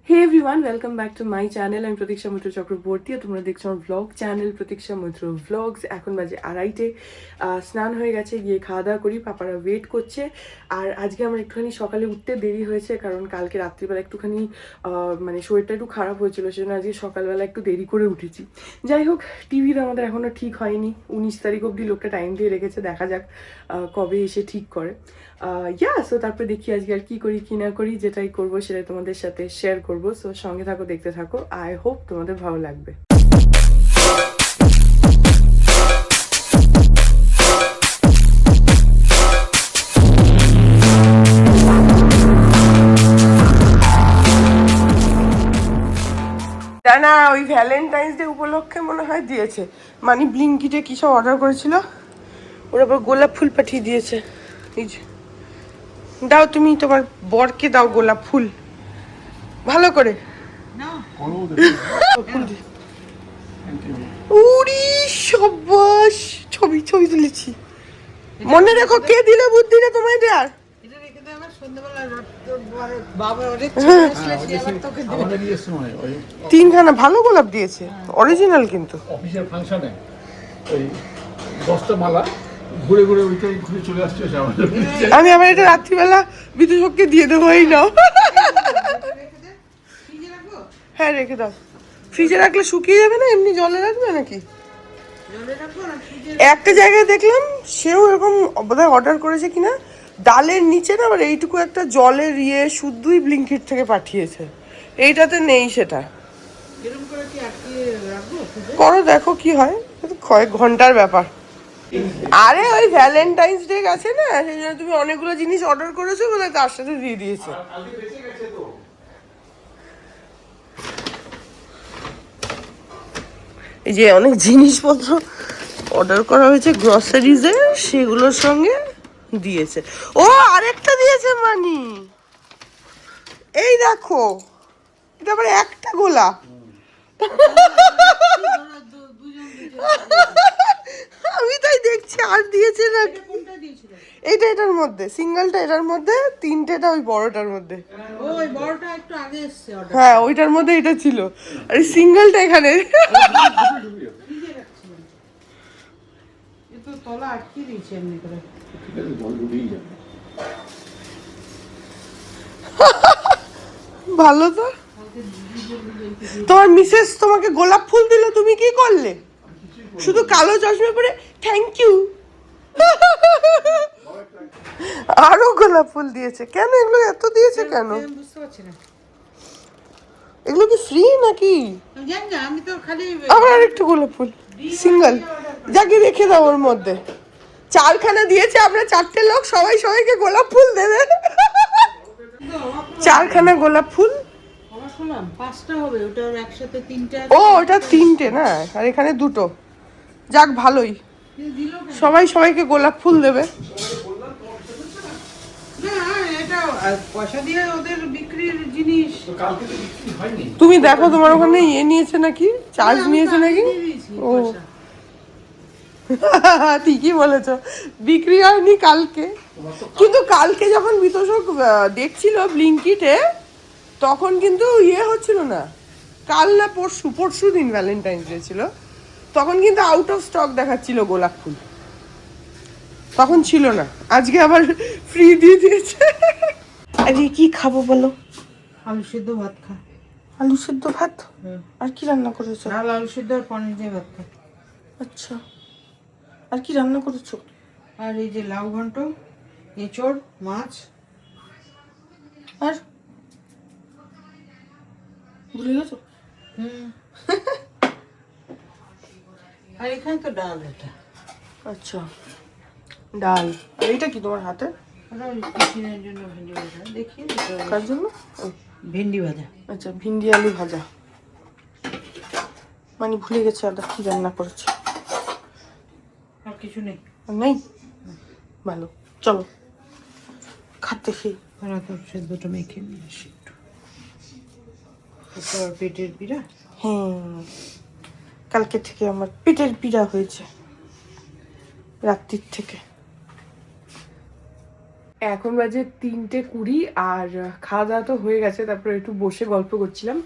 Hey everyone, welcome back to my channel. আমি প্রতীক্ষা মৈত্র চক্রবর্তী আর তোমরা দেখছো আমার ভ্লগ চ্যানেল প্রতীক্ষা মৈত্র ভ্লগস। এখন বাজে 2:30। স্নান হয়ে গেছে, গিয়ে খাওয়া দাওয়া করি, পাপারা ওয়েট করছে। আর আজকে আমার একটুখানি সকালে উঠতে দেরি হয়েছে, কারণ কালকে রাত্রিবেলা একটুখানি মানে শরীরটা একটু খারাপ হয়েছিল, সেজন্য আজকে সকালবেলা একটু দেরি করে উঠেছি। যাই হোক, টিভিটা আমাদের এখনও ঠিক হয়নি, 19 তারিখ অবধি লোকটা টাইম দিয়ে রেখেছে, দেখা যাক কবে এসে ঠিক করে। সো তারপরে দেখি আজকে আর কি করি কি না করি, যেটাই করবো সেটাই তোমাদের সাথে শেয়ার করবো। সো সঙ্গে থাকো, দেখতে থাকো, আই হোপ তোমাদের ভালো লাগবে। না, ওই ভ্যালেন্টাইন্স ডে উপলক্ষে মনে হয় দিয়েছে, মানে ব্লিঙ্কিটে কি সব অর্ডার করেছিল, ওর আবার গোলাপ ফুল পাঠিয়ে দিয়েছে। এই যে দাও, তুমি তোমার বরকে দাও গোলাপ ফুল ভালো করে। উড়ি সবাস, ছবি ছবি তুলেছি। মনে রেখো কে দিলে বুদ্ধিটা তোমায় দেয়ার। তিনখানা ভালো গোলাপ দিয়েছে, অরিজিনাল কিন্তু। অফিসের ফাংশনে ওই 10টা মালা ঘুরে ঘুরে ওইটাই ঘুরে চলে আসছে। আমি আবার এটা রাত্রিবেলা বিদুষককে দিয়ে দেবো। এই নাও। হ্যাঁ রেখে দাও, ফ্রিজে রাখলে শুকিয়ে যাবে না, এমনি জলে রাখবে নাকি? একটা জায়গায় দেখলাম সেও এরকম বোধহয় অর্ডার করেছে কিনা, ডালের নিচে না আবার এইটুকু একটা জলের শুদ্ধই ব্লিঙ্কিট থেকে পাঠিয়েছে, এইটাতে নেই সেটা। করো, দেখো কি হয়, কয়েক ঘন্টার ব্যাপার। আরে ওই ভ্যালেন্টাইন্স ডে গেছে না, সেই জন্য তুমি অনেকগুলো জিনিস অর্ডার করেছো বোধহয়, তার সাথে দিয়ে দিয়েছে। এই যে অনেক জিনিসপত্র অর্ডার করা হয়েছে গ্রসারিজে, সেগুলোর সঙ্গে দিয়েছে। ও আরেকটা দিয়েছে মানি, এই দেখো, এটা আবার একটা গোলাপ। আমি তাই দেখছি আর দিয়েছে না। এইটা এটার মধ্যে সিঙ্গেলটা, এটার মধ্যে তিনটেটা ওই বড়টার মধ্যে। ওই বড়টা একটু আগে এসেছে অর্ডার। হ্যাঁ ওইটার মধ্যে এটা ছিল, আর সিঙ্গেলটা এখানে। তো তলা আটকে দিয়েছে এমনি করে। ভালো তো। তোমার মিসেস তোমাকে গোলাপ ফুল দিল, তুমি কি করলে? শুধু কালো চশমা পরে থ্যাংক ইউ। আরো গোলাপ ফুল দিয়েছে কেন? এগুলো এত দিয়েছে কেন বুঝতে পারছি না, এগুলো কি ফ্রি নাকি? আমি জানি না, আমি তো খালি আবার আরেকটু গোলাপ ফুল সিঙ্গেল, যাকে রেখে দাও ওর মধ্যে। 4খানা দিয়েছে, আমরা 4টে লোক, সবাই সবাইকে গোলাপ ফুল দেবে। 4খানা গোলাপ ফুল। আমার শুনলাম 5টা হবে, ওটার একসাথে 3টা। ও ওটা 3টে না, আর এখানে 2টো। যাক ভালোই, দিল সবাই সবাইকে গোলাপ ফুল দেবে। না, এটা পয়সা দিয়ে ওদের বিক্রির জিনিস। তুমি দেখো তোমার ওখানে নিয়েছে নাকি, চার্জ নিয়েছে নাকি? ও ঠিকই বলেছো, বিক্রি হয়নি কালকে। কিন্তু কালকে যখন বিতোষক দেখছিল ব্লিঙ্কিটে, তখন কিন্তু হচ্ছিল না। কাল না পরশু দিন ভ্যালেন্টাইন্স ডে ছিল, তখন কিন্তু আউট অফ স্টক দেখাচ্ছিল গোলাপ ফুল, তখন ছিল না। আজকে আবার ফ্রি দিয়ে দিয়েছে। আরে কি খাবো বলো? আলু সিদ্ধ ভাত খা। আলু সিদ্ধ ভাত? আর কি রান্না করেছো? ডাল, আলু সিদ্ধ আর পনির দিয়ে ভাত খা। আচ্ছা, আর কি রান্না করেছো? আর এই যে লাউ ঘন্ট, এঁচড়, মাছ। আর ভুলে গেছো? আর এখানে তো ডাল, এটা আচ্ছা ডাল। এইটা কি তোমার হাতে? টিফিনের জন্য ভেন্ডি ভাজা, দেখি কার জন্য? ভেন্ডি ভাজা। আচ্ছা ভিন্ডি আলু ভাজা, মানে ভুলে গেছে আদা কি রান্না করেছে। আর কিছু নেই, নেই? ভালো, চলো খাতে খেয়ে। তো সেদ্ধটা মেখে নিয়ে আসি একটু। তারপর পেটের পীড়া। হ্যাঁ, কালকে থেকে আমার পেটের পীড়া হয়েছে, রাত্রির থেকে। এখন বাজে 3:20 আর খাওয়া দাওয়া তো হয়ে গেছে, তারপরে একটু বসে গল্প করছিলাম।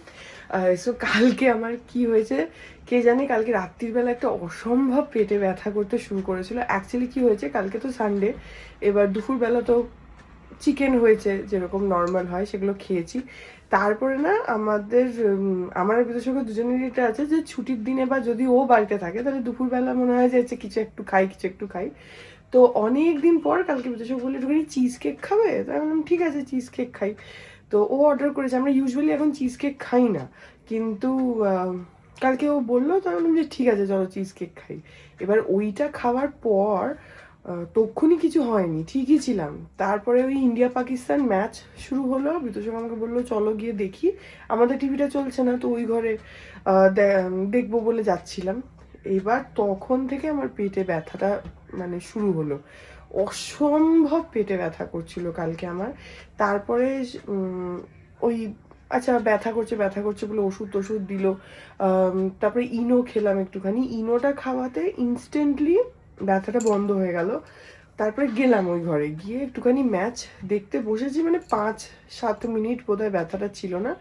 সো কালকে আমার কি হয়েছে কে জানে, কালকে রাত্রিবেলা একটা অসম্ভব পেটে ব্যথা করতে শুরু করেছিল। অ্যাকচুয়ালি কি হয়েছে, কালকে তো সানডে, এবার দুপুরবেলা তো চিকেন হয়েছে যেরকম নর্মাল হয়, সেগুলো খেয়েছি। তারপরে না আমাদের আমার বিশেষ করে দুজনেরই এটা আছে যে ছুটির দিনে বা যদি ও বাড়িতে থাকে তাহলে দুপুরবেলা মনে হয় যে কিছু একটু খাই। তো অনেক দিন পর কালকে বিদেশে বলে একটুখানি চিজ কেক খাবে, তো আমি বললাম ঠিক আছে চিজ কেক খাই। তো ও অর্ডার করেছে, আমরা ইউজুয়ালি এখন চিজ কেক খাই না, কিন্তু কালকে ও বললো, তো আমি বললাম যে ঠিক আছে চলো চিজ কেক খাই। এবার ওইটা খাওয়ার পর তক্ষুনি কিছু হয়নি, ঠিকই ছিলাম। তারপরে ওই ইন্ডিয়া পাকিস্তান ম্যাচ শুরু হলো, বিতোষক আমাকে বললো চলো গিয়ে দেখি। আমাদের টিভিটা চলছে না, তো ওই ঘরে দেখবো বলে যাচ্ছিলাম। এবার তখন থেকে আমার পেটে ব্যথাটা মানে শুরু হলো, অসম্ভব পেটে ব্যথা করছিল কালকে আমার। তারপরে ওই আচ্ছা ব্যথা করছে বলে ওষুধ দিল। তারপরে ইনো খেলাম একটুখানি, ইনোটা খাওয়াতে ইনস্ট্যান্টলি ব্যথাটা বন্ধ হয়ে গেল। তারপরে গেলাম ওই ঘরে, গিয়ে একটুখানি ম্যাচ দেখতে বসেছি, মানে 5-7 মিনিট বোধহয় ব্যথাটা ছিল না।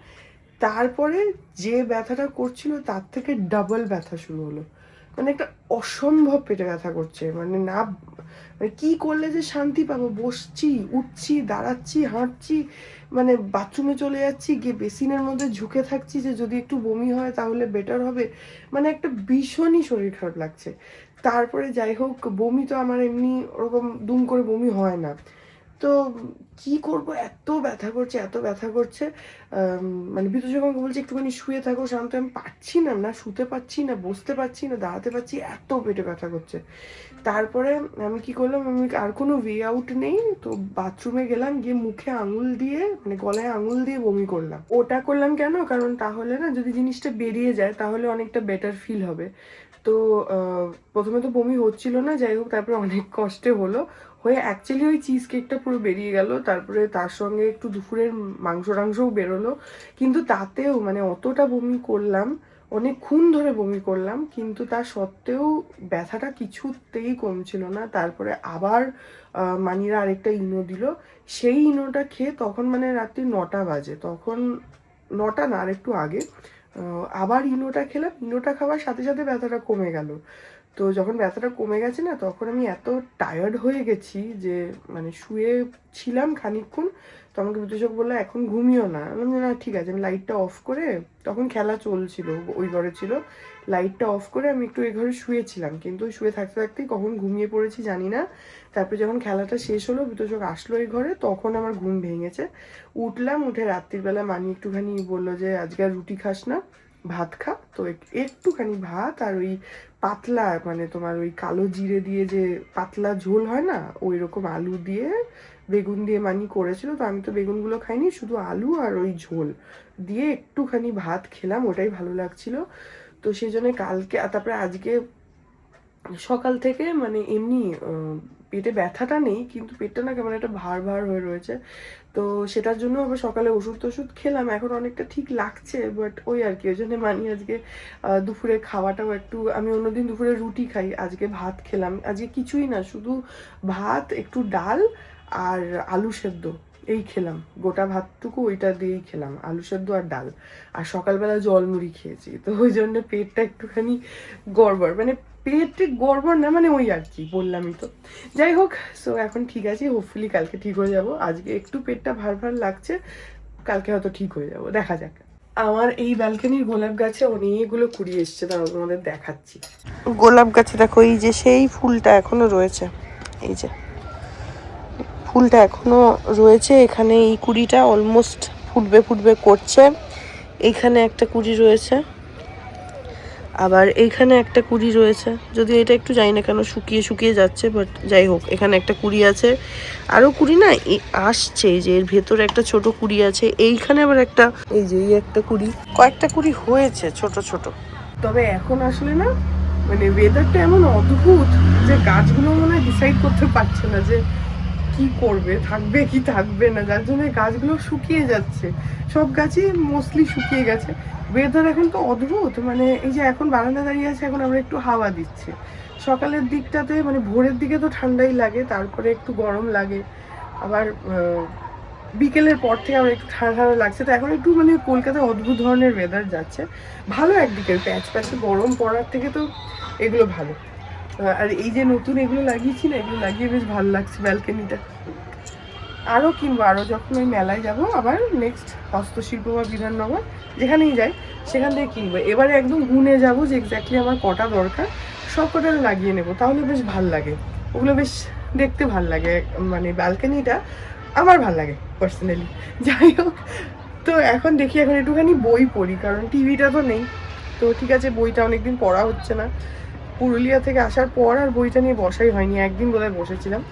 তারপরে যে ব্যথাটা করছিল তার থেকে ডাবল ব্যথা শুরু হলো, মানে একটা অসম্ভব পেটে ব্যথা করছে, মানে না মানে কি করলে যে শান্তি পাবো, বসছি উঠছি দাঁড়াচ্ছি হাঁটছি, মানে বাথরুমে চলে যাচ্ছি, গিয়ে বেসিনের মধ্যে ঝুঁকে থাকছি যে যদি একটু বমি হয় তাহলে বেটার হবে, মানে একটা ভীষণই শরীর খারাপ লাগছে। তারপরে যাই হোক, বমি তো আমার এমনি ওরকম দুম করে বমি হয় না, তো কি করব, এত ব্যথা করছে। মানে বিদ্যুৎ আমাকে বলছে একটুখানি শুয়ে থাকো শান্ত, আমি পারছি না, না শুতে পারছি না, বসতে পারছি না, দাঁড়াতে পারছি, এত পেটে ব্যথা করছে। তারপরে আমি কি করলাম, আমি আর কোনো ওয়ে আউট নেই, তো বাথরুমে গেলাম, গিয়ে মুখে আঙুল দিয়ে মানে গলায় আঙুল দিয়ে বমি করলাম। ওটা করলাম কেন, কারণ তাহলে না যদি জিনিসটা বেরিয়ে যায় তাহলে অনেকটা বেটার ফিল হবে। তো প্রথমে তো বমি হচ্ছিল না, যাই হোক তারপরে অনেক কষ্টে হলো, হয়ে অ্যাকচুয়ালি ওই চিজ কেকটা পুরো বেরিয়ে গেল। তারপরে তার সঙ্গে একটু দুপুরের মাংসও বেরোলো, কিন্তু তাতেও মানে অতটা বমি করলাম, অনেকক্ষণ ধরে বমি করলাম, কিন্তু তা সত্ত্বেও ব্যথাটা কিছুতেই কমছিল না। তারপরে আবার মানিরা আরেকটা ইনো দিল, সেই ইনোটা খেয়ে তখন মানে রাত্রি 9টা বাজে, তখন 9টা না আর একটু আগে আবার ইনোটা খেলাম। ইনোটা খাওয়ার সাথে সাথে ব্যথাটা কমে গেল। তো যখন ব্যথাটা কমে গেছে না, তখন আমি এত টায়ার্ড হয়ে গেছি যে মানে শুয়ে ছিলাম খানিকক্ষণ, তো আমাকে বিদ্যুৎ বললো এখন ঘুমিও না। আমি বললাম, না ঠিক আছে। আমি লাইটটা অফ করে, তখন খেলা চলছিল ওই ঘরে ছিল, লাইটটা অফ করে আমি একটু এই ঘরে শুয়েছিলাম, কিন্তু শুয়ে থাকতে থাকতেই কখন ঘুমিয়ে পড়েছি জানি না। তারপরে যখন খেলাটা শেষ হলো, বিদ্যুৎ আসলো এই ঘরে, তখন আমার ঘুম ভেঙেছে। উঠলাম, উঠে রাত্রিবেলা মানি একটুখানি বললো যে আজকে আর রুটি খাস না, ভাত খা। তো একটুখানি ভাত আর ওই পাতলা মানে তোমার ওই কালো জিরে দিয়ে যে পাতলা ঝোল হয় না, ওই রকম আলু দিয়ে বেগুন দিয়ে মানি করেছিল। তো আমি তো বেগুনগুলো খাইনি, শুধু আলু আর ওই ঝোল দিয়ে একটুখানি ভাত খেলাম, ওটাই ভালো লাগছিল। তো সেই জন্য কালকে তারপরে আজকে সকাল থেকে মানে এমনি পেটে ব্যথাটা নেই, কিন্তু পেটটা না কেমন একটা ভার হয়ে রয়েছে। তো সেটার জন্য আবার সকালে ওষুধ খেলাম, এখন অনেকটা ঠিক লাগছে, বাট ওই আর কি, ওই জন্য মানি আজকে দুপুরে খাওয়াটাও একটু, আমি অন্যদিন দুপুরে রুটি খাই, আজকে ভাত খেলাম। আজকে কিছুই না, শুধু ভাত, একটু ডাল আর আলু সেদ্ধ এই খেলাম, গোটা ভাতটুকু ওইটা দিয়েই খেলাম, আলু সেদ্ধ আর ডাল। আর সকালবেলা জল মুড়ি খেয়েছি, তো ওই জন্য পেটটা একটুখানি গড়বড়, মানে পেটে গড়বড় না, মানে ওই আর কি বললামই তো। যাই হোক, সো এখন ঠিক আছে, হোপফুলি কালকে ঠিক হয়ে যাব। আজকে একটু পেটটা ভার লাগছে, কালকে হয়তো ঠিক হয়ে যাব, দেখা যাক। আমার এই ব্যালকনির গোলাপ গাছে অনেকগুলো কুড়ি এসছে, তার তোমাদের দেখাচ্ছি। গোলাপ গাছে দেখো, এই যে সেই ফুলটা এখনো রয়েছে, এই যে ফুলটা এখনো রয়েছে এখানে, এই কুড়িটা অলমোস্ট ফুটবে করছে। এইখানে একটা কুড়ি রয়েছে, আবার এইখানে একটা কুড়ি রয়েছে, যদি এটা একটু জানি না কেন শুকিয়ে যাচ্ছে, বাট যাই হোক এখানে একটা কুড়ি আছে। আরও কুড়ি না আসছে, যে এর ভেতরে একটা ছোট কুড়ি আছে, এইখানে আবার একটা, এই যে এই একটা কুড়ি, কয়েকটা কুড়ি হয়েছে ছোট। তবে এখন আসলে না মানে ওয়েদারটা এমন অদ্ভুত যে গাছগুলো মনে হয় ডিসাইড করতে পারছে না যে কি করবে, থাকবে কি থাকবে না, যার জন্য গাছগুলো শুকিয়ে যাচ্ছে, সব গাছই মোস্টলি শুকিয়ে গেছে। ওয়েদার এখন তো অদ্ভুত, মানে এই যে এখন বারান্দা দাঁড়িয়ে আছে, এখন আমরা একটু হাওয়া দিচ্ছে, সকালের দিকটাতে মানে ভোরের দিকে তো ঠান্ডাই লাগে, তারপরে একটু গরম লাগে, আবার বিকেলের পর থেকে আমার একটু ঠান্ডা ঠান্ডা লাগছে। তো এখন একটু মানে কলকাতায় অদ্ভুত ধরনের ওয়েদার যাচ্ছে, ভালো একদিকে, প্যাচ প্যাচে গরম পড়ার থেকে তো এগুলো ভালো। আর এই যে নতুন এগুলো লাগিয়েছি না, এগুলো লাগিয়ে বেশ ভালো লাগছে ব্যালকনিটা। আরও কিনবো, আরও যখন ওই মেলায় যাব আবার নেক্সট হস্তশিল্প বা বিধাননগর যেখানেই যাই সেখান থেকে কিনবো। এবারে একদম গুনে যাব যে এক্স্যাক্টলি আমার কটা দরকার, সব কটা লাগিয়ে নেবো, তাহলে বেশ ভাল লাগে। ওগুলো বেশ দেখতে ভাল লাগে, মানে ব্যালকনিটা আমার ভাল লাগে পার্সোনালি। যাই হোক, তো এখন দেখি, এখন একটুখানি বই পড়ি, কারণ টিভিটা তো নেই। তো ঠিক আছে, বইটা অনেকদিন পড়া হচ্ছে না, পুরুলিয়া থেকে আসার পর আর বইটা নিয়ে বসাই হয়নি। একদিন বোধহয় বসেছিলাম,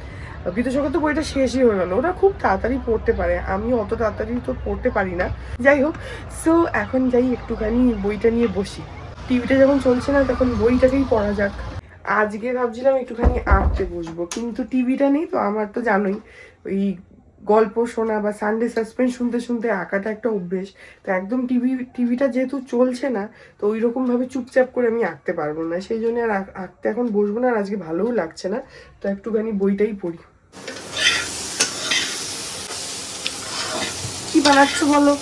বিদুষকে তো বইটা শেষই হয়ে গেল। ওরা খুব তাড়াতাড়ি পড়তে পারে, আমি অত তাড়াতাড়ি তো পড়তে পারি না। যাই হোক, সো এখন যাই একটুখানি বইটা নিয়ে বসি। টিভিটা যখন চলছে না তখন বইটাকেই পড়া যাক। আজকে ভাবছিলাম একটুখানি আঁকতে বসবো, কিন্তু টিভিটা নেই তো। আমার তো জানোই ওই গল্প শোনা বা সানডে সাসপেন্স শুনতে শুনতে আঁকাটা একটা অভ্যেস। তো একদম টিভিটা যেহেতু চলছে না, তো ওই রকমভাবে চুপচাপ করে আমি আঁকতে পারবো না, সেই জন্য আর আঁকতে এখন বসবো না। আর আজকে ভালোও লাগছে না, তো একটুখানি বইটাই পড়ি। কি বানাচ্ছো বলো?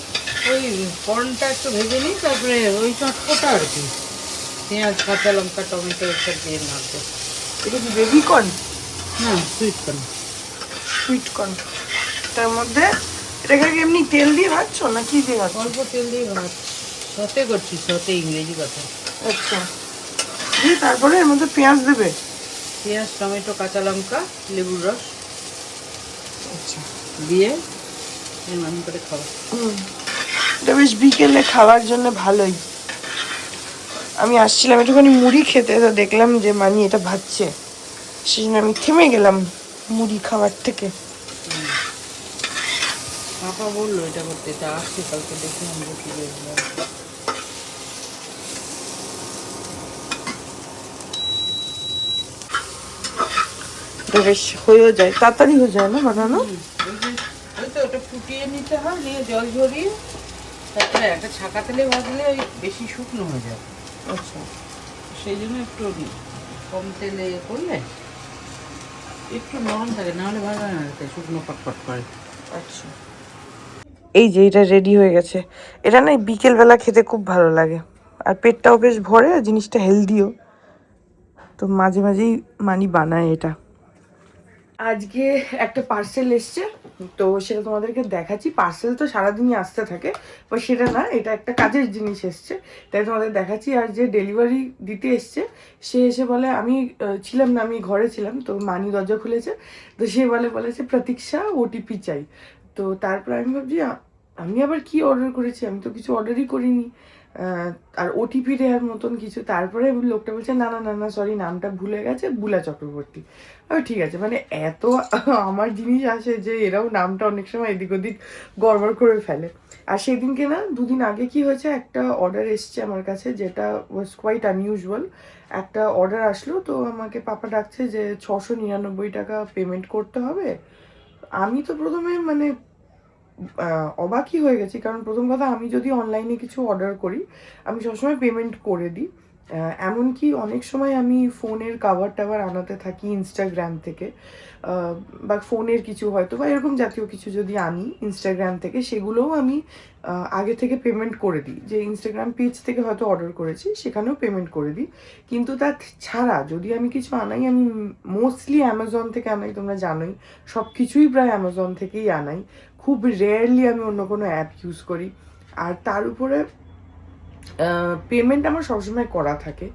ওই কর্নটা একটু ভেজে নিই, তারপরে ওই চটপটা আর কি, পেঁয়াজ কাঁচা লঙ্কা টমেটো এসব দিয়ে নাড়বো। এটা কি বেবি কর্ন? না, সুইট কর্ন। Sweet corn. তার মধ্যে এটাকে কি এমনি তেল দিয়ে ভাজছো না কি দিয়ে ভাজছো? অল্প তেল দিয়ে ভাত সতে করছি, সতে ইংরেজি কথা। আচ্ছা, দিয়ে তারপরে এর মধ্যে পেঁয়াজ দেবে? পেঁয়াজ টমেটো কাঁচা লঙ্কা লেবুর রস আচ্ছা, দিয়ে এমন করে খাওয়া। এটা বেশ বিকেলে খাওয়ার জন্য ভালোই। আমি আসছিলাম একটুখানি মুড়ি খেতে, তো দেখলাম যে মানি এটা ভাজছে, সেই জন্য আমি থেমে গেলাম মুড়ি খাওয়ার থেকে। পাপা বললো এটা করতে, এটা আসছে কালকে, দেখে আমরা কি দেখবো। এটা বেশ হয়েও যায়, তাড়াতাড়ি হয়ে যায় না বানানো? ওই তো ওটা ফুটিয়ে নিতে হয়, দিয়ে জল ঝরিয়ে তারপরে একটা ছাকা তেলে ভাজলে ওই বেশি শুকনো হয়ে যায়। আচ্ছা, সেই জন্য একটু কম তেলে করলে একটু নরম থাকে, নাহলে ভালো হয় না, তাই শুকনো পটপট করে। আচ্ছা। এই যে এটা রেডি হয়ে গেছে। এটা না বিকেলবেলা খেতে খুব ভালো লাগে, আর পেটটাও বেশ ভরে, আর জিনিসটা হেলদিও। তো মাঝে মাঝেই মানি বানায় এটা। আজকে একটা পার্সেল এসছে, তো সেটা তোমাদেরকে দেখাচ্ছি। পার্সেল তো সারাদিনই আসতে থাকে, বা সেটা না, এটা একটা কাজের জিনিস এসছে, তাই তোমাদের দেখাচ্ছি। আর যে ডেলিভারি দিতে এসছে সে এসে বলে, আমি ছিলাম না, আমি ঘরে ছিলাম, তো মানি দরজা খুলেছে, তো সে বলেছে প্রতীক্ষা ওটিপি চাই। তো তারপর আমি ভাবছি আমি আবার কি অর্ডার করেছি, আমি তো কিছু অর্ডারই করিনি, আর ওটিপি দেওয়ার মতন কিছু। তারপরে লোকটা বলছে না না না না সরি, নামটা ভুলে গেছে, বুলা চক্রবর্তী। ঠিক আছে, মানে এত আমার জিনিস আসে যে এরাও নামটা অনেক সময় এদিক ওদিক গড়বড় করে ফেলে। আর সেদিনকে না, দুদিন আগে কি হয়েছে, একটা অর্ডার এসছে আমার কাছে, যেটা ওয়াজ কোয়াইট আনইউজুয়াল। একটা অর্ডার আসলো, তো আমাকে পাপা ডাকছে যে 699 টাকা পেমেন্ট করতে হবে। আমি তো প্রথমে মানে অবাকই হয়ে গেছি, কারণ প্রথম কথা, আমি যদি অনলাইনে কিছু অর্ডার করি আমি সবসময় পেমেন্ট করে দিই। এমনকি অনেক সময় আমি ফোনের কাভার টাভার আনাতে থাকি ইনস্টাগ্রাম থেকে, বা ফোনের কিছু হয়তো বা এরকম জাতীয় কিছু যদি আনি ইনস্টাগ্রাম থেকে, সেগুলোও আমি আগে থেকে পেমেন্ট করে দিই। যে ইনস্টাগ্রাম পেজ থেকে হয়তো অর্ডার করেছি সেখানেও পেমেন্ট করে দিই। কিন্তু তা ছাড়া যদি আমি কিছু আনাই, আমি মোস্টলি অ্যামাজন থেকে আনাই, তোমরা জানোই সব কিছুই প্রায় অ্যামাজন থেকেই আনাই। খুব রেয়ারলি আমি অন্য কোনো অ্যাপ ইউজ করি। আর তার উপরে পেমেন্ট আমার সবসময় করা থাকে।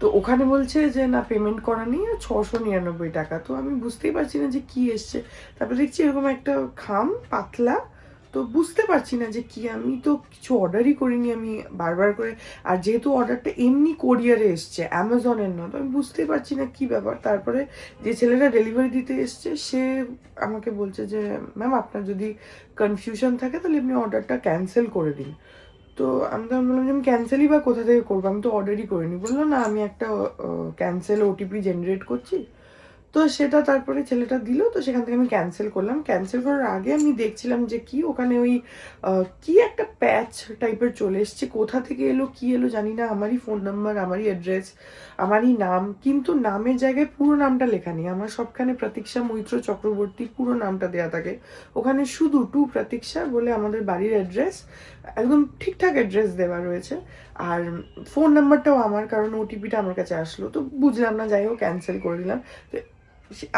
তো ওখানে বলছে যে না, পেমেন্ট করা নেই, 699 টাকা। তো আমি বুঝতেই পারছি না যে কি এসছে। তারপরে দেখছি এরকম একটা খাম পাতলা, তো বুঝতে পারছি না যে কি, আমি তো কিছু অর্ডারই করিনি আমি বারবার করে। আর যেহেতু অর্ডারটা এমনি কোরিয়ারে এসছে, অ্যামাজনের না, তো আমি বুঝতেই পারছি না কি ব্যাপার। তারপরে যে ছেলেটা ডেলিভারি দিতে এসছে সে আমাকে বলছে যে ম্যাম, আপনার যদি কনফিউশন থাকে তাহলে আপনি অর্ডারটা ক্যান্সেল করে দিন। তো আমি তো বললাম যে আমি ক্যান্সেলই বা কোথা থেকে করবো, আমি তো অর্ডারই করিনি। বললো না, আমি একটা ক্যান্সেল ওটিপি জেনারেট করছি, তো সেটা তারপরে ছেলেটা দিল, তো সেখান থেকে আমি ক্যান্সেল করলাম। ক্যান্সেল করার আগে আমি দেখছিলাম যে কি ওখানে ওই কি একটা প্যাচ টাইপের চলে এসছে, কোথা থেকে এলো কি এলো জানি না। আমারই ফোন নাম্বার, আমারই অ্যাড্রেস, আমারই নাম, কিন্তু নামের জায়গায় পুরো নামটা লেখা নেই। আমার সবখানে প্রতীক্ষা মৈত্র চক্রবর্তী পুরো নামটা দেওয়া থাকে, ওখানে শুধু টু প্রতীক্ষা বলে আমাদের বাড়ির অ্যাড্রেস, একদম ঠিকঠাক অ্যাড্রেস দেওয়া রয়েছে। আর ফোন নাম্বারটাও আমার, কারণ ওটিপিটা আমার কাছে আসলো, তো বুঝলাম না, যাই হোক ক্যান্সেল করে দিলাম। তো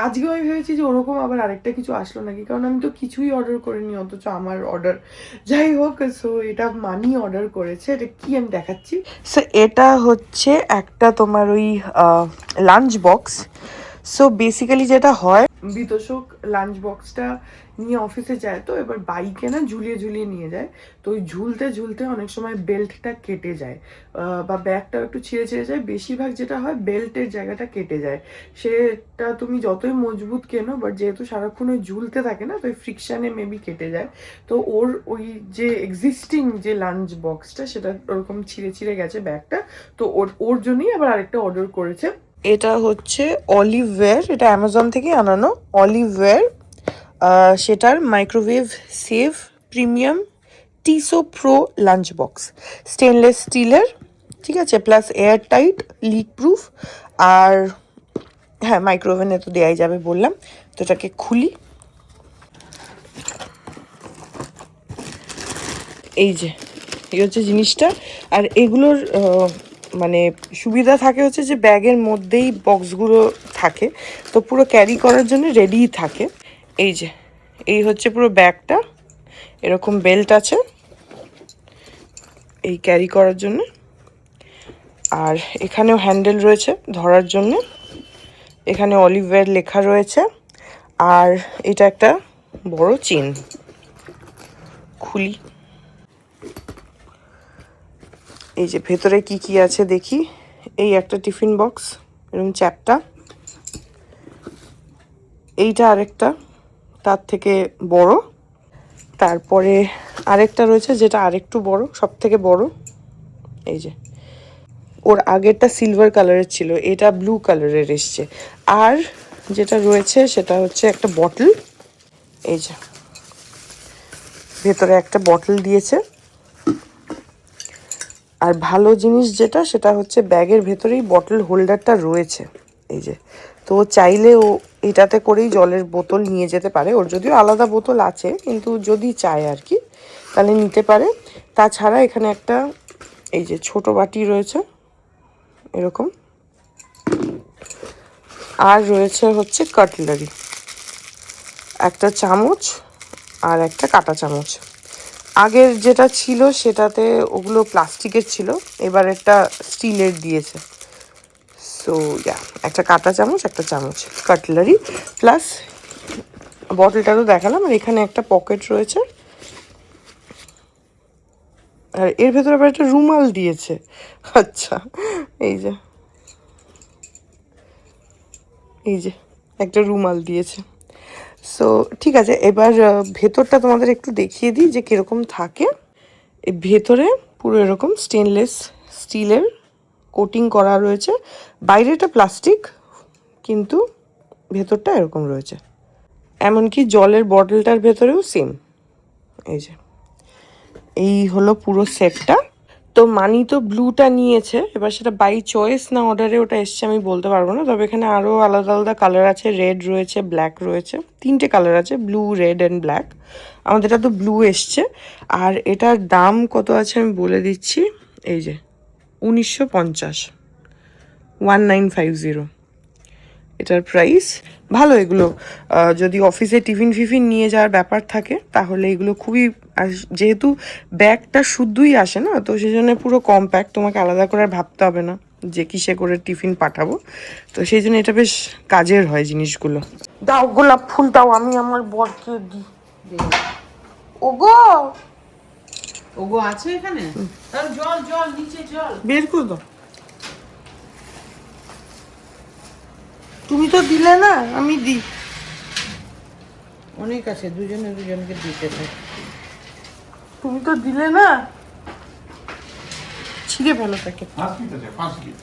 আজকেও আমি ভেবেছি যে ওরকম আবার আরেকটা কিছু আসলো নাকি, কারণ আমি তো কিছুই অর্ডার করিনি, অথচ আমার অর্ডার। যাই হোক, সো এটা মানি অর্ডার করেছে। এটা কি আমি দেখাচ্ছি। সো এটা হচ্ছে একটা তোমার ওই লাঞ্চ বক্স। সো বেসিক্যালি যেটা হয়, বিতোষক লাঞ্চ বক্সটা নিয়ে অফিসে যায়, তো এবার বাইকে না ঝুলিয়ে ঝুলিয়ে নিয়ে যায়। তো ওই ঝুলতে ঝুলতে অনেক সময় বেল্টটা কেটে যায়, বা ব্যাগটা একটু ছিঁড়ে ছিঁড়ে যায়। বেশিরভাগ যেটা হয় বেল্টের জায়গাটা কেটে যায়। সেটা তুমি যতই মজবুত কেনো, বাট যেহেতু সারাক্ষণ ওই ঝুলতে থাকে না, তো ওই ফ্রিকশানে মেবি কেটে যায়। তো ওর ওই যে এক্সিস্টিং যে লাঞ্চ বক্সটা, সেটা ওরকম ছিঁড়ে ছিঁড়ে গেছে ব্যাগটা। তো ওর জন্যই আবার আরেকটা অর্ডার করেছে। এটা হচ্ছে অলিভওয়্যার, এটা অ্যামাজন থেকে আনানো অলিভওয়্যার। সেটার মাইক্রোওয়েভ সেভ প্রিমিয়াম টিসো প্রো লাঞ্চ বক্স, স্টেনলেস স্টিলের, ঠিক আছে, plus air tight, leak proof. আর হ্যাঁ, মাইক্রোওভেনে তো দেওয়াই যাবে বললাম। তো এটাকে খুলি, এই যে এই হচ্ছে জিনিসটা। আর এগুলোর মানে সুবিধা থাকে হচ্ছে যে ব্যাগের মধ্যেই বক্সগুলো থাকে, তো পুরো ক্যারি করার জন্য রেডিই থাকে। এই যে এই হচ্ছে পুরো ব্যাগটা, এরকম বেল্ট আছে এই ক্যারি করার জন্য, আর এখানেও হ্যান্ডেল রয়েছে ধরার জন্য। এখানে অলিভওয়্যার লেখা রয়েছে, আর এটা একটা বড় চেন। খুলি, এই যে ভেতরে কি কি আছে দেখি। এই একটা টিফিন বক্স, এরকম চ্যাপটা। এইটা আরেকটা, তার থেকে বড়। তারপরে আরেকটা রয়েছে যেটা আরেকটু বড়, সব থেকে বড়। এই যে ওর আগেরটা সিলভার কালারের ছিল, এটা ব্লু কালারের এসছে। আর যেটা রয়েছে সেটা হচ্ছে একটা বটল। এই যে ভেতরে একটা বটল দিয়েছে। আর ভালো জিনিস যেটা, সেটা হচ্ছে ব্যাগের ভেতরেই বটল হোল্ডারটা রয়েছে। এই যে, তো চাইলে ও এটাতে করেই জলের বোতল নিয়ে যেতে পারে। ওর যদিও আলাদা বোতল আছে, কিন্তু যদি চায় আর কি তাহলে নিতে পারে। তাছাড়া এখানে একটা এই যে ছোট বাটি রয়েছে এরকম, আর রয়েছে হচ্ছে কাটলারি, একটা চামচ আর একটা কাঁটা চামচ। আগের যেটা ছিল সেটাতে ওগুলো প্লাস্টিকের ছিল, এবার একটা স্টিলের দিয়েছে। সো ইয়া, একটা কাঁটা চামচ, একটা চামচ, কাটলারি, প্লাস বটলটা তো দেখালাম। আর এখানে একটা পকেট রয়েছে, আর এর ভেতরে আবার একটা রুমাল দিয়েছে। আচ্ছা, এই যে এই যে একটা রুমাল দিয়েছে। সো ঠিক আছে, এবার ভেতরটা তোমাদের একটু দেখিয়ে দিই যে কীরকম থাকে। এই ভেতরে পুরো এরকম স্টেনলেস স্টিলের কোটিং করা রয়েছে, বাইরেটা প্লাস্টিক, কিন্তু ভেতরটা এরকম রয়েছে। এমনকি জলের বটলটার ভেতরেও সেম। এই যে এই হলো পুরো সেটটা। তো মানি তো ব্লুটা নিয়েছে, এবার সেটা বাই চয়েস না অর্ডারে ওটা এসছে আমি বলতে পারবো না। তবে এখানে আরও আলাদা আলাদা কালার আছে, রেড রয়েছে, ব্ল্যাক রয়েছে, 3টে কালার আছে, ব্লু, রেড অ্যান্ড ব্ল্যাক। আমাদের এটা তো ব্লু এসছে। আর এটার দাম কত আছে আমি বলে দিচ্ছি, এই যে 1950, 1950 এটার প্রাইস। ভালো এগুলো, যদি অফিসে টিফিন ফিফিন নিয়ে যাওয়ার ব্যাপার থাকে তাহলে এগুলো খুবই, আর যেহেতু ব্যাগটা শুদ্ধই আসে না, তো সেই জন্য পুরো কম্প্যাক্ট, তোমাকে আলাদা করে আর ভাবতে হবে না যে কিসে করে টিফিন পাঠাবো। তো সেই জন্য এটা বেশ কাজের হয় জিনিসগুলো। দাও গোলাপ ফুল দাও, আমি আমার বরকে দিই। ওগো ওগো আছে এখানে, তাহলে জল জল নিচে জল বের করে দাও। তুমি তো দিলে না, আমি দিই। অনেক আছে, দুজনে দুজনকে দিতে থাকে। তুমি তো দিলে না, ছিঁড়ে ফেলো তাকে। 5 মিনিট আছে, 5 মিনিট।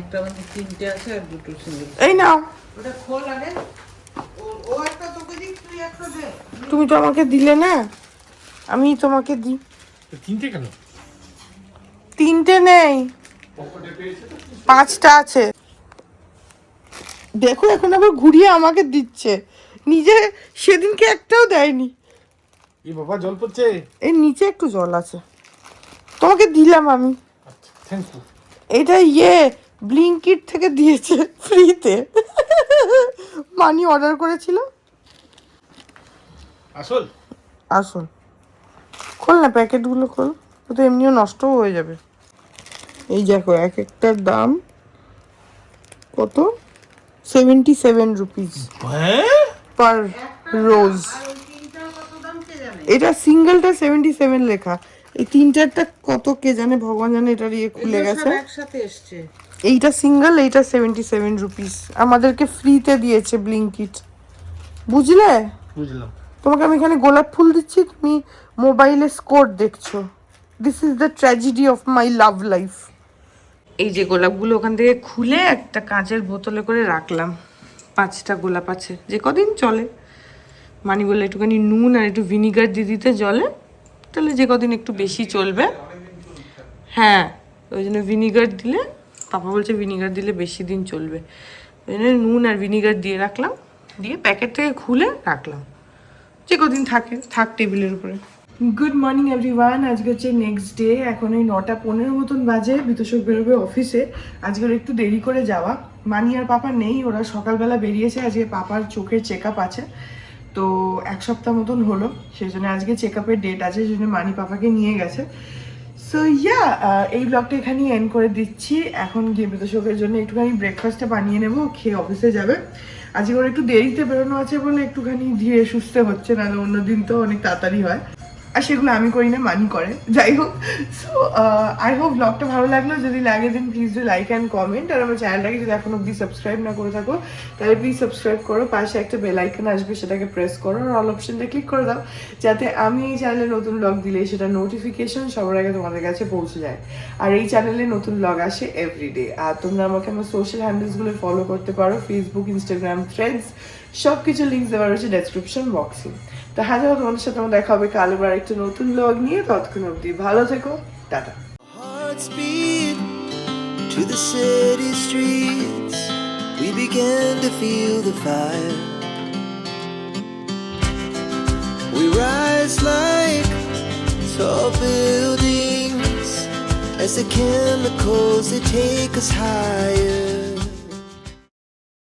একটা আমাদের 3টে আছে আর 2টো সিঙ্গেল। এই নাও, ওটা খোল আগে। ও একটা তোকে দিই, তুই একটা দে। তুমি তো আমাকে দিলে না, আমি তোমাকে দিই। 3টে কেন? 3টে নেই, 5টা আছে। দেখো এখন আবার ঘুরিয়ে আমাকে দিচ্ছে, নিজে সেদিনকে একটাও দেয়নি। এই বাবা জল পড়ছে। এর নিচে একটু জল আছে, তোমাকে দিলাম আমি। আচ্ছা থ্যাংক ইউ। এটা ব্লিঙ্কিট থেকে দিয়েছে ফ্রিতে, মানি অর্ডার করেছিল। আসল আসল খোল না, প্যাকেটগুলো খোল, ও তো এমনিও নষ্টও হয়ে যাবে। এই দেখো এক একটার দাম কত, 77 রুপিস পার রোজ। এটা সিঙ্গেলটা 77 লেখা, এই 3টারটা কত কে জানে, ভগবান জানে। এটার খুলে গেছে। একসাথে এসছে। এইটা সিঙ্গেল, এইটা 77 রুপিস আমাদেরকে ফ্রিতে দিয়েছে ব্লিঙ্কিট, বুঝলে? বুঝলাম। তোমাকে আমি এখানে গোলাপ ফুল দিচ্ছি, তুমি মোবাইলে স্কোর দেখছো। This is the tragedy of my love life. এই যে গোলাপগুলো ওখান থেকে খুলে একটা কাঁচের বোতলে করে রাখলাম, 5টা গোলাপ আছে, যে কদিন চলে। মানি বললে একটুখানি নুন আর একটু ভিনিগার দিয়ে দিতে জলে, তাহলে যে কদিন একটু বেশি চলবে। হ্যাঁ, ওই জন্য ভিনিগার দিলে, পাপা বলছে ভিনিগার দিলে বেশি দিন চলবে, ওই জন্য নুন আর ভিনিগার দিয়ে রাখলাম, দিয়ে প্যাকেট থেকে খুলে রাখলাম, যে কদিন থাক টেবিলের উপরে। গুড মর্নিং এভরিওয়ান, আজকে হচ্ছে নেক্সট ডে। এখন এই 9:15 মতন বাজে, বিতোষক বেরোবে অফিসে। আজকের একটু দেরি করে যাওয়া, মানি আর পাপা নেই, ওরা সকালবেলা বেরিয়েছে। আজকে পাপার চোখের চেক আপ আছে, তো 1 সপ্তাহ মতন হলো, সেই জন্য আজকে চেক আপের ডেট আছে, সেই জন্য মানি পাপাকে নিয়ে গেছে। সো ইয়া, এই ব্লগটা এখানেই এন্ড করে দিচ্ছি। এখন গিয়ে বিতোষকের জন্য একটুখানি ব্রেকফাস্টটা বানিয়ে নেবো, খেয়ে অফিসে যাবে। আজকে ওর একটু দেরিতে বেরোনো আছে বলে একটুখানি ধীরে সুস্থে হচ্ছে, নাহলে অন্যদিন তো অনেক তাড়াতাড়ি হয়, আর সেগুলো আমি করি না, মানি করে। যাই হোক, সো আই হোপ ব্লগটা ভালো লাগলো। যদি লাগে then please do like and comment, আর আমার চ্যানেলটাকে যদি এখন অব্দি সাবস্ক্রাইব না করে থাকো তাহলে প্লিজ সাবস্ক্রাইব করো, পাশে একটা বেল আইকন আসবে, সেটাকে প্রেস করো, আর অল অপশনটা ক্লিক করে দাও, যাতে আমি এই চ্যানেলে নতুন ব্লগ দিলে সেটা নোটিফিকেশন সবার আগে তোমাদের কাছে পৌঁছে যায়। আর এই চ্যানেলে নতুন ব্লগ আসে এভরিডে। আর তোমরা আমাকে আমার সোশ্যাল হ্যান্ডেলসগুলো ফলো করতে পারো, ফেসবুক, ইনস্টাগ্রাম, থ্রেডস, সব কিছু লিঙ্কস দেওয়া রয়েছে ডেসক্রিপশন বক্সে। তো হ্যাঁ, তোমাদের সাথে আমার দেখা হবে কাল আবার একটা নতুন ব্লগ নিয়ে। ততক্ষণ অবধি ভালো থেকো, tata. Hearts beat to the city streets. We began to feel the fire. We rise like tall buildings as the chemicals they take us higher.